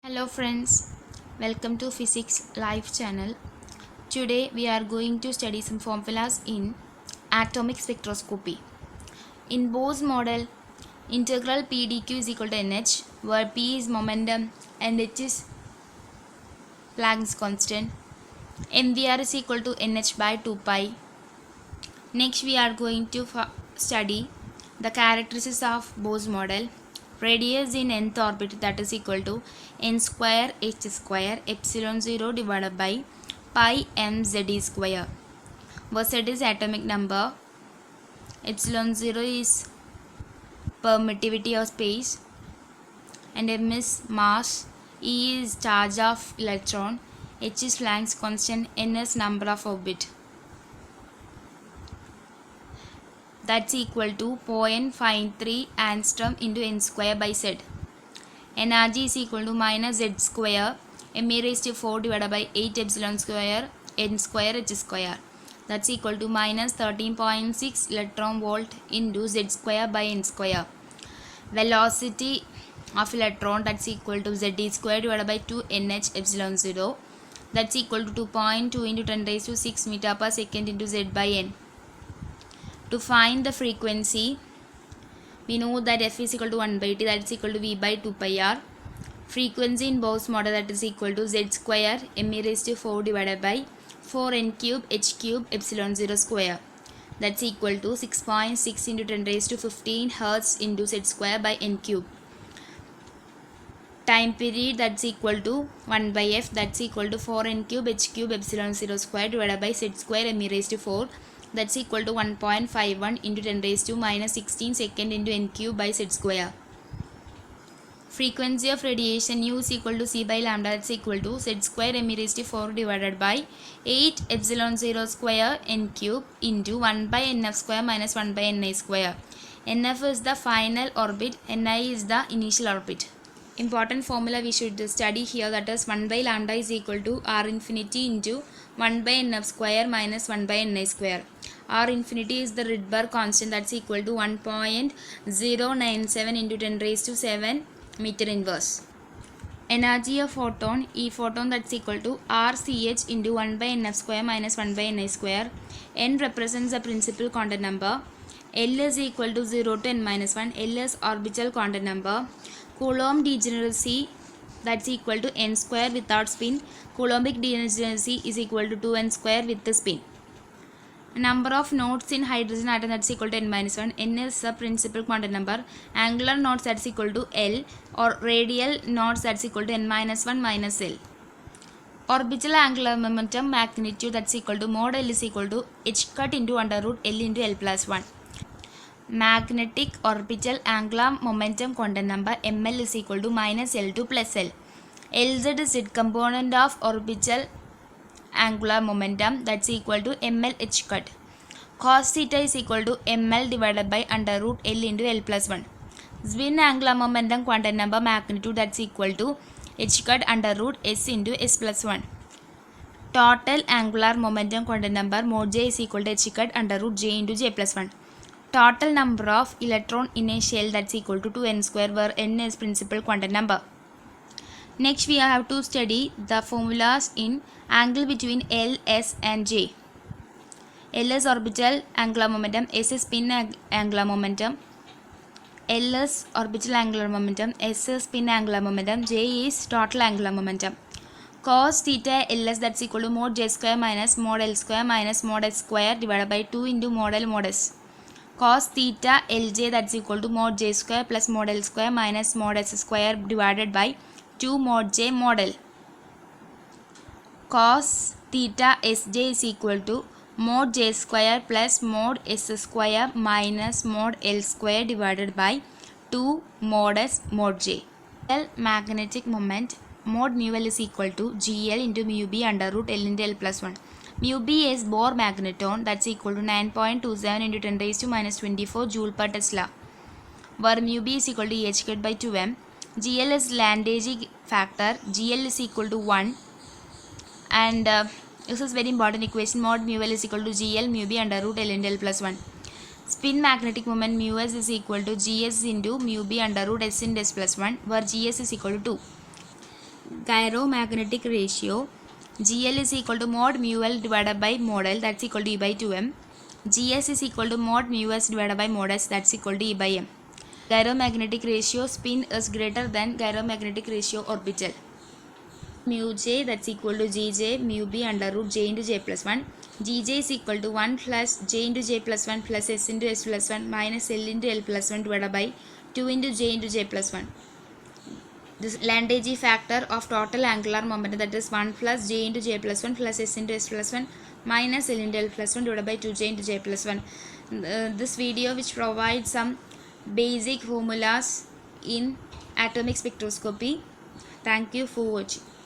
Hello friends, welcome to Physics Live channel. Today we are going to study some formulas in atomic spectroscopy. In Bose model, integral P dq is equal to nh, where P is momentum and h is Planck's constant. MVR is equal to nh by 2 pi. Next we are going to study the characteristics of Bose model. Radius in nth orbit, that is equal to n square h square epsilon 0 divided by pi mz square, where z is atomic number, epsilon 0 is permittivity of space, and m is mass, e is charge of electron, h is Planck's constant, n is number of orbit. That's equal to 0.53 angstrom into n square by z. Energy is equal to minus z square m e raised to 4 divided by 8 epsilon square n square h square. That's equal to minus 13.6 electron volt into z square by n square. Velocity of electron, that's equal to z square divided by 2 nh epsilon 0. That's equal to 2.2 into 10 raised to 6 meter per second into z by n. To find the frequency, we know that f is equal to 1 by t, that is equal to v by 2 pi r. Frequency in Bose model, that is equal to z square m e raised to 4 divided by 4n cube h cube epsilon 0 square. That's equal to 6.6 into 10 raised to 15 hertz into z square by n cube. Time period, that's equal to 1 by f, that's equal to 4n cube h cube epsilon 0 square divided by z square m e raised to 4. That's equal to 1.51 into 10 raised to minus 16 second into n cube by z square. Frequency of radiation u is equal to c by lambda, that's equal to z square m e raised to 4 divided by 8 epsilon 0 square n cube into 1 by nf square minus 1 by ni square. Nf is the final orbit, ni is the initial orbit. Important formula we should study here, that is 1 by lambda is equal to r infinity into 1 by nf square minus 1 by ni square. R infinity is the Rydberg constant, that's equal to 1.097 into 10 raised to 7 meter inverse. Energy of photon, E photon, that's equal to RCH into 1 by nf square minus 1 by ni square. N represents the principal quantum number. L is equal to 0 to n minus 1. L is orbital quantum number. Coulomb degeneracy, that's equal to n square without spin. Coulombic degeneracy is equal to 2n square with the spin. Number of nodes in hydrogen atom, that's equal to n minus 1. N is the principal quantum number. Angular nodes, that's equal to L, or radial nodes, that's equal to n minus 1 minus L. Orbital angular momentum magnitude, that's equal to mod L is equal to h cut into under root L into L plus 1. Magnetic orbital angular momentum quantum number ml is equal to minus L2 plus L. Lz is its component of orbital angular momentum, that's equal to ml h cut. Cos theta is equal to ml divided by under root L into L plus 1. Spin angular momentum quantum number magnitude, that's equal to h cut under root s into s plus 1. Total angular momentum quantum number mod j is equal to h cut under root j into j plus 1. Total number of electron in a shell, that's equal to 2n square, where n is principal quantum number. Next we have to study the formulas in angle between L, S and J. L is orbital angular momentum, S is spin angular momentum, L is orbital angular momentum, S is spin angular momentum, J is total angular momentum. Cos theta Ls, that's equal to mod J square minus mod L square minus mod S square divided by 2 into mod L mod S. Cos theta Lj, that's equal to mod J square plus mod L square minus mod S square divided by 2 mod J mod L. Cos theta Sj is equal to mod J square plus mod S square minus mod L square divided by 2 mod S mod J. L magnetic moment, mod mu L is equal to GL into mu B under root L into L plus 1. Mu B is Bohr magneton, that's equal to 9.27 into 10 raised to minus 24 joule per Tesla, where mu B is equal to h cut by 2m. GL is Landage factor, GL is equal to 1, and this is very important equation, mod mu L is equal to GL mu B under root L into L plus 1. Spin magnetic moment mu S is equal to GS into mu B under root S into S plus 1, where GS is equal to 2. gyromagnetic ratio, GL is equal to mod mu L divided by mod L, that's equal to E by 2m. GS is equal to mod mu S divided by mod S, that's equal to E by m. Gyromagnetic ratio spin is greater than gyromagnetic ratio orbital. Mu j, that's equal to Gj mu b under root j into j plus 1. Gj is equal to 1 plus j into j plus 1 plus s into s plus 1 minus L into L plus 1 divided by 2 into j plus 1. This Landage factor of total angular momentum, that is 1 plus j into j plus 1 plus s into s plus 1 minus L into L plus 1 divided by 2j into j plus 1. This video which provides some basic formulas in atomic spectroscopy. Thank you for watching.